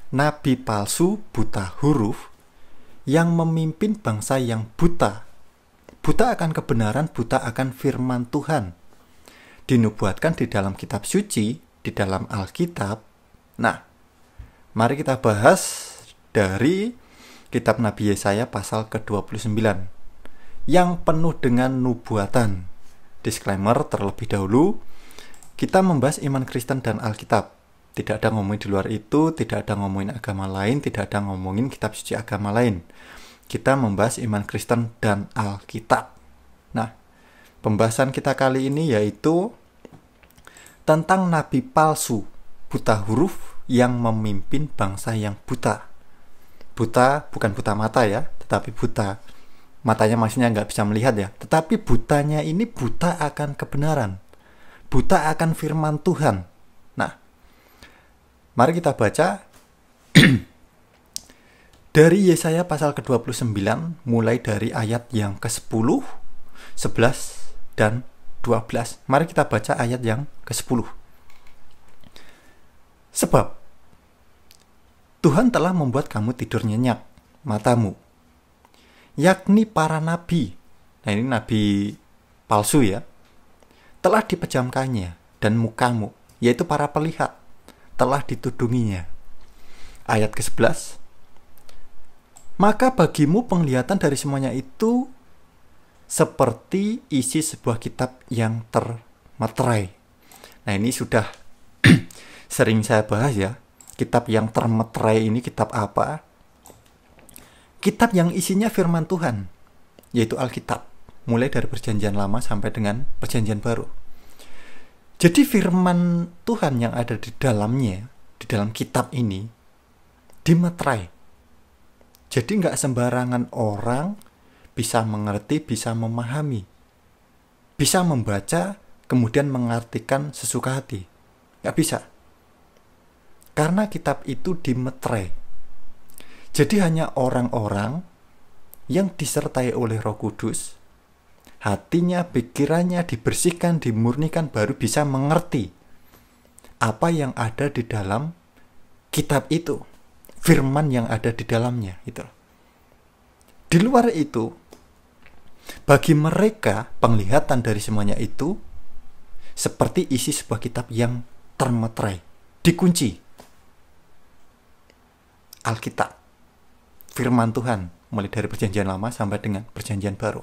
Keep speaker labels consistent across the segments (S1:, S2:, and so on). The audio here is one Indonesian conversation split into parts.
S1: nabi palsu buta huruf yang memimpin bangsa yang buta. Buta akan kebenaran, buta akan firman Tuhan. Dinubuatkan di dalam kitab suci, di dalam Alkitab. Nah, mari kita bahas dari kitab Nabi Yesaya pasal ke-29 yang penuh dengan nubuatan. Disclaimer terlebih dahulu, kita membahas iman Kristen dan Alkitab. Tidak ada ngomongin di luar itu, tidak ada ngomongin agama lain, tidak ada ngomongin kitab suci agama lain. Kita membahas iman Kristen dan Alkitab. Nah, pembahasan kita kali ini yaitu tentang nabi palsu, buta huruf yang memimpin bangsa yang buta. Buta bukan buta mata ya, tetapi buta. Matanya maksudnya nggak bisa melihat ya, tetapi butanya ini buta akan kebenaran. Buta akan firman Tuhan. Nah, mari kita baca dari Yesaya pasal ke-29 mulai dari ayat yang ke-10, 11, dan 12. Mari kita baca ayat yang ke-10. Sebab Tuhan telah membuat kamu tidur nyenyak matamu, yakni para nabi. Nah, ini nabi palsu ya. Telah dipejamkannya, dan mukamu, yaitu para pelihat, telah ditudunginya. Ayat ke-11. Maka bagimu penglihatan dari semuanya itu seperti isi sebuah kitab yang termeterai. Nah, ini sudah sering saya bahas ya. Kitab yang termeterai ini kitab apa? Kitab yang isinya firman Tuhan, yaitu Alkitab. Mulai dari perjanjian lama sampai dengan perjanjian baru. Jadi firman Tuhan yang ada di dalamnya, di dalam kitab ini, dimeterai. Jadi nggak sembarangan orang bisa mengerti, bisa memahami, bisa membaca, kemudian mengartikan sesuka hati. Nggak bisa. Karena kitab itu dimeterai. Jadi hanya orang-orang yang disertai oleh Roh Kudus, hatinya, pikirannya dibersihkan, dimurnikan, baru bisa mengerti apa yang ada di dalam kitab itu, firman yang ada di dalamnya itu. Di luar itu, bagi mereka penglihatan dari semuanya itu seperti isi sebuah kitab yang termeterai, dikunci. Alkitab, firman Tuhan, mulai dari perjanjian lama sampai dengan perjanjian baru.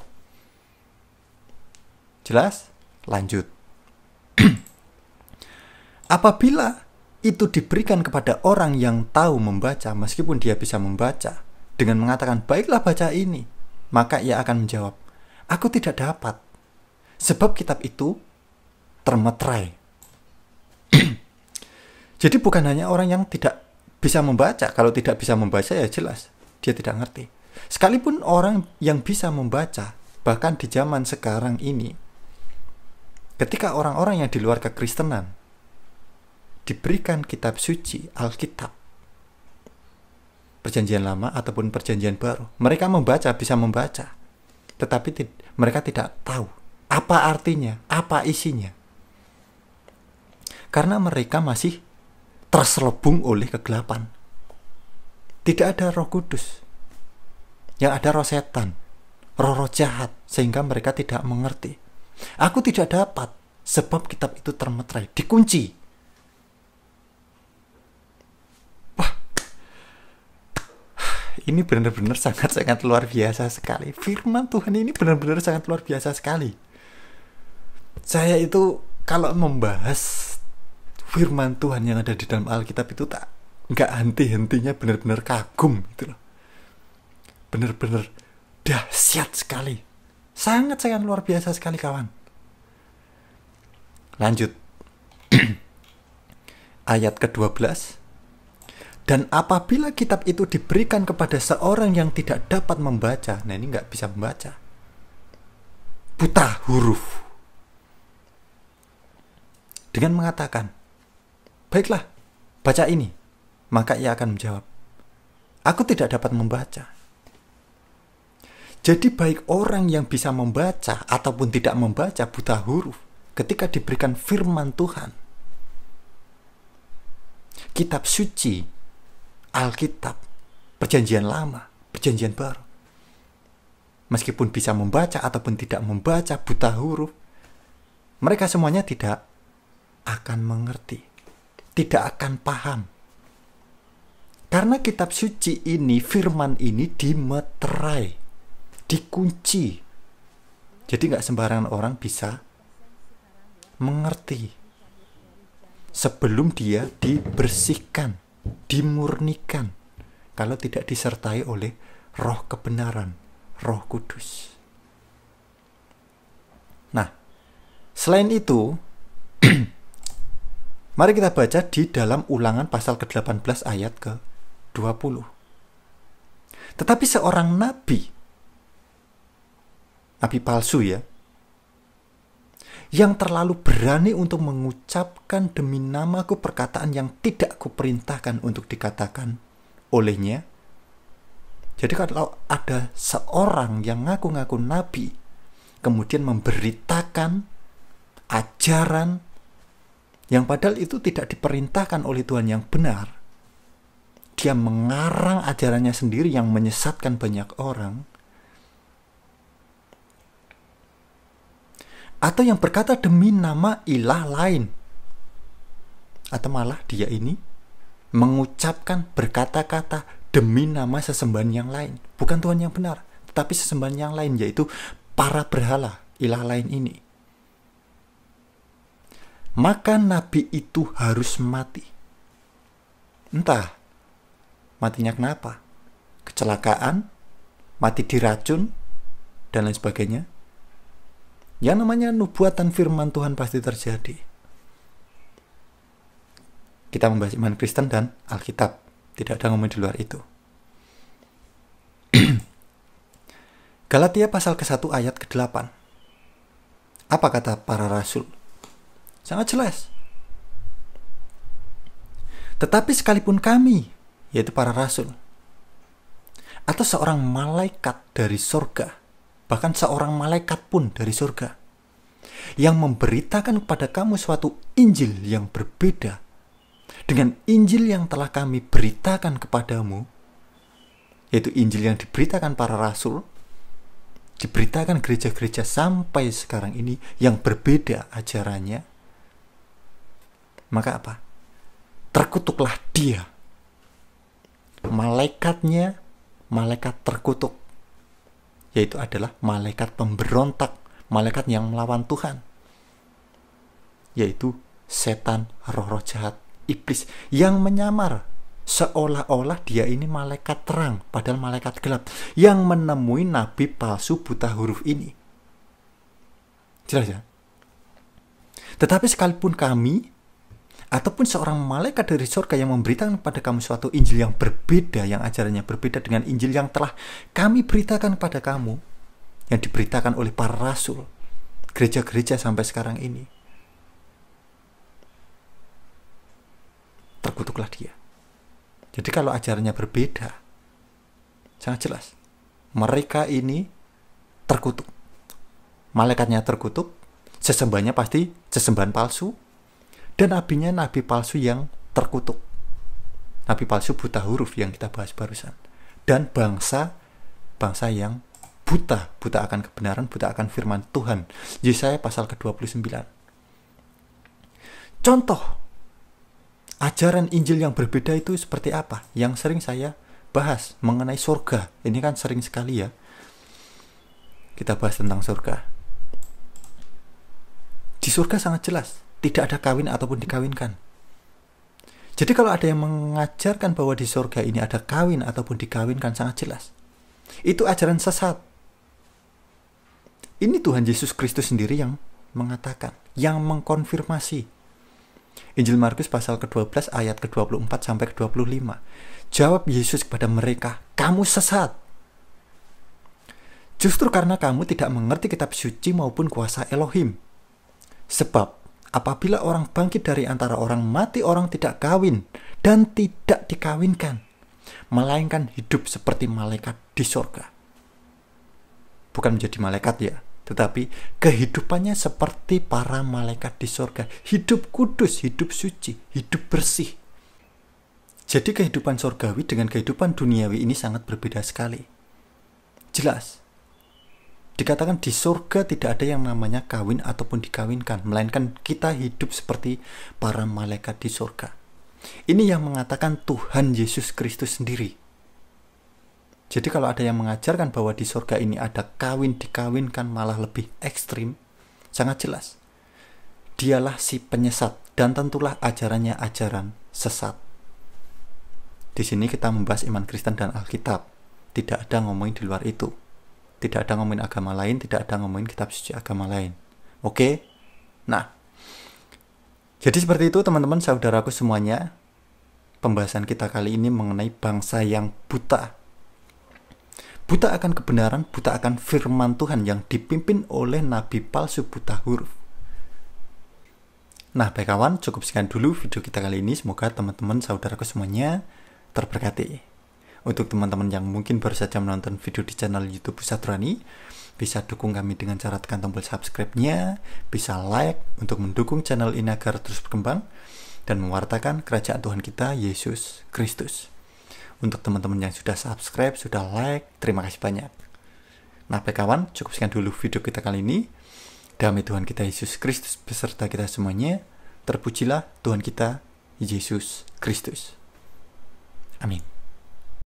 S1: Jelas? Lanjut. Apabila itu diberikan kepada orang yang tahu membaca, meskipun dia bisa membaca, dengan mengatakan, baiklah baca ini, maka ia akan menjawab, aku tidak dapat, sebab kitab itu termeterai. Jadi bukan hanya orang yang tidak bisa membaca. Kalau tidak bisa membaca ya jelas, dia tidak ngerti. Sekalipun orang yang bisa membaca, bahkan di zaman sekarang ini, ketika orang-orang yang di luar kekristenan diberikan kitab suci, Alkitab, perjanjian lama ataupun perjanjian baru, mereka membaca, bisa membaca, tetapi mereka tidak tahu apa artinya, apa isinya. Karena mereka masih terselubung oleh kegelapan. Tidak ada Roh Kudus. Yang ada roh setan, roh-roh jahat, sehingga mereka tidak mengerti. Aku tidak dapat, sebab kitab itu termeterai, dikunci. Wah, ini benar-benar sangat-sangat luar biasa sekali. Firman Tuhan ini benar-benar sangat luar biasa sekali. Saya itu kalau membahas firman Tuhan yang ada di dalam Alkitab itu nggak henti-hentinya, benar-benar kagum gitu loh. Benar-benar dahsyat sekali. Sangat-sangat luar biasa sekali, kawan. Lanjut. Ayat ke-12. Dan apabila kitab itu diberikan kepada seorang yang tidak dapat membaca, nah ini nggak bisa membaca, buta huruf, dengan mengatakan, baiklah, baca ini, maka ia akan menjawab, aku tidak dapat membaca. Jadi baik orang yang bisa membaca ataupun tidak membaca, buta huruf, ketika diberikan firman Tuhan, kitab suci, Alkitab, Perjanjian Lama, Perjanjian Baru. Meskipun bisa membaca ataupun tidak membaca, buta huruf, mereka semuanya tidak akan mengerti, tidak akan paham. Karena kitab suci ini, firman ini dimeterai, dikunci. Jadi nggak sembarangan orang bisa mengerti sebelum dia dibersihkan, dimurnikan, kalau tidak disertai oleh roh kebenaran, Roh Kudus. Nah, selain itu, mari kita baca di dalam Ulangan pasal ke-18 ayat ke-20. Tetapi seorang nabi palsu ya, yang terlalu berani untuk mengucapkan demi namaku perkataan yang tidak kuperintahkan untuk dikatakan olehnya. Jadi kalau ada seorang yang ngaku-ngaku nabi, kemudian memberitakan ajaran yang padahal itu tidak diperintahkan oleh Tuhan yang benar, dia mengarang ajarannya sendiri yang menyesatkan banyak orang, atau yang berkata demi nama ilah lain, atau malah dia ini mengucapkan berkata-kata demi nama sesembahan yang lain, bukan Tuhan yang benar, tetapi sesembahan yang lain, yaitu para berhala, ilah lain ini. Maka nabi itu harus mati. Entah matinya kenapa, kecelakaan, mati diracun, dan lain sebagainya. Yang namanya nubuatan firman Tuhan pasti terjadi. Kita membahas iman Kristen dan Alkitab, tidak ada ngomong di luar itu. Galatia pasal ke-1 ayat ke-8. Apa kata para rasul? Sangat jelas. Tetapi sekalipun kami, yaitu para rasul, atau seorang malaikat dari surga, bahkan seorang malaikat pun dari surga, yang memberitakan kepada kamu suatu Injil yang berbeda dengan Injil yang telah kami beritakan kepadamu, yaitu Injil yang diberitakan para rasul, diberitakan gereja-gereja sampai sekarang ini yang berbeda ajarannya, maka apa? Terkutuklah dia. Malaikatnya, malaikat terkutuk, yaitu adalah malaikat pemberontak, malaikat yang melawan Tuhan, yaitu setan, roh-roh jahat, iblis, yang menyamar seolah-olah dia ini malaikat terang, padahal malaikat gelap, yang menemui nabi palsu buta huruf ini. Jelas ya? Tetapi sekalipun kami, ataupun seorang malaikat dari surga yang memberitakan kepada kamu suatu Injil yang berbeda, yang ajarannya berbeda dengan Injil yang telah kami beritakan kepada kamu, yang diberitakan oleh para rasul, gereja-gereja sampai sekarang ini, terkutuklah dia. Jadi kalau ajarannya berbeda, sangat jelas, mereka ini terkutuk. Malaikatnya terkutuk, sesembahannya pasti sesembahan palsu, dan nabinya nabi palsu yang terkutuk. Nabi palsu buta huruf yang kita bahas barusan. Dan bangsa yang buta akan kebenaran, buta akan firman Tuhan. Yesaya pasal ke-29. Contoh ajaran Injil yang berbeda itu seperti apa? Yang sering saya bahas mengenai surga. Ini kan sering sekali ya kita bahas tentang surga. Di surga sangat jelas, tidak ada kawin ataupun dikawinkan. Jadi kalau ada yang mengajarkan bahwa di surga ini ada kawin ataupun dikawinkan, sangat jelas, itu ajaran sesat. Ini Tuhan Yesus Kristus sendiri yang mengatakan, yang mengkonfirmasi. Injil Markus pasal ke-12 ayat ke-24 sampai ke-25. Jawab Yesus kepada mereka, kamu sesat. Justru karena kamu tidak mengerti kitab suci maupun kuasa Elohim. Sebab apabila orang bangkit dari antara orang mati, orang tidak kawin dan tidak dikawinkan, melainkan hidup seperti malaikat di surga. Bukan menjadi malaikat ya, tetapi kehidupannya seperti para malaikat di surga. Hidup kudus, hidup suci, hidup bersih. Jadi kehidupan surgawi dengan kehidupan duniawi ini sangat berbeda sekali. Jelas. Dikatakan di surga tidak ada yang namanya kawin ataupun dikawinkan, melainkan kita hidup seperti para malaikat di surga. Ini yang mengatakan Tuhan Yesus Kristus sendiri. Jadi kalau ada yang mengajarkan bahwa di surga ini ada kawin dikawinkan malah lebih ekstrim, sangat jelas. Dialah si penyesat dan tentulah ajarannya ajaran sesat. Di sini kita membahas iman Kristen dan Alkitab. Tidak ada ngomongin di luar itu. Tidak ada ngomongin agama lain, tidak ada ngomongin kitab suci agama lain. Oke? Nah, jadi seperti itu teman-teman saudaraku semuanya. Pembahasan kita kali ini mengenai bangsa yang buta. Buta akan kebenaran, buta akan firman Tuhan yang dipimpin oleh nabi palsu buta huruf. Nah, baik kawan, cukup sekian dulu video kita kali ini. Semoga teman-teman saudaraku semuanya terberkati. Untuk teman-teman yang mungkin baru saja menonton video di channel YouTube Pusat Rohani, bisa dukung kami dengan cara tekan tombol subscribe-nya, bisa like untuk mendukung channel ini agar terus berkembang dan mewartakan kerajaan Tuhan kita Yesus Kristus. Untuk teman-teman yang sudah subscribe, sudah like, terima kasih banyak. Nah, baik kawan, cukup sekian dulu video kita kali ini. Damai Tuhan kita Yesus Kristus beserta kita semuanya. Terpujilah Tuhan kita Yesus Kristus. Amin.